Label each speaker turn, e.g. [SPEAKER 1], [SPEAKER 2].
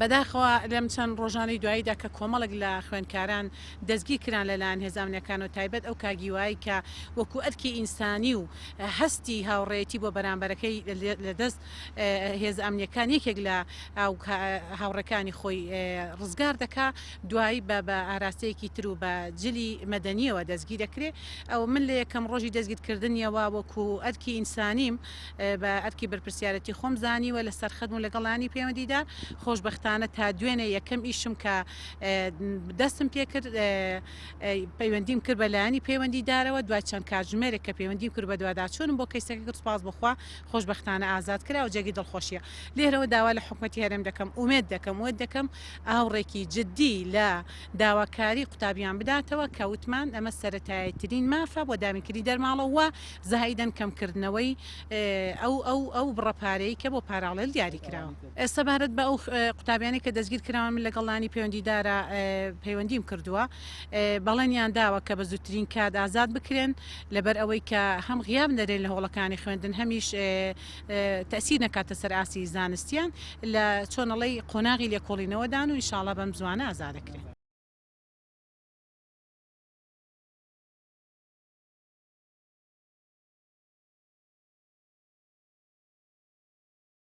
[SPEAKER 1] بەداخەوە لەم چەند ڕۆژانەی دواییدا کە کۆمەڵک لە خوێندکاران دەستگیر کران لەلایەن هێزانەکان و تایبەت ئەو کاگیوایی کە وەکو ئەرکی ئینسانی و هەستی هاوڕێتی بۆ بەرامبەرەکەی لەدەست هێز ئەمنیەکان یەکێک لە هاوڕەکانی خۆی ڕزگار دەکا دوایی بە ئاراستەیەکی تر و بە جلی مەدەنیەوە دەستگیر دەکرێت ئەو من لە یەکەم ڕۆژی دەستگیرکردنیەوە وەکو ئەرکی ئینسانیم بە ئەرکی بەرپرسیارەتی خۆم زانیوە لە سەرخەدم و لەگەڵانی پەیوەندیدار خۆشبەختانە تا دوێنێ یەکەم ئیشم کە دەستم پێ کرد پەیوەندیم کرد بەلایانی پەیوەندیدارەوە دوای چەند کاتژمێرێک کە پەیوەندیم کرد بە دوواداچوونم بۆ کەیسەکە کرد سپاس بخوا خۆشبەختانە ئازاد کرا و جێگی دڵخۆشیە لێرەوە داوا لە حکوومەتی هەرێم دەکەم ئومێد دەکەم ئاوڕێکی جددی لە داواکاری قوتابیان بداتەوە کە وتمان ئەمە سەرەتاییترین مافە بۆ دامینکردی دەرماڵەوە زاهیدەن کەمکردنەوەی ئەو بڕەپارەی کە بۆ پاراڵێل دیاری کراوە سەبارەت بە ئەو قوتابیانی کە دەستگیر کراوە من لەگەڵانی پەیوەندیدارە پەیوەندیم کردووە بەڵێنیان داوە کە بە زووترین کات ئازاد بکرێن لەبەر ئەوەی کە هەم غیاب دەرێن لە هۆڵەکانی خوێندن هەمیش تەسیر نەکاتە سەر ئاسی زانستیان لە چۆنەڵی قۆناغی لێکۆڵینەوەدان و ئینشاڵڵا بەم زوانە ئازادەکرێن.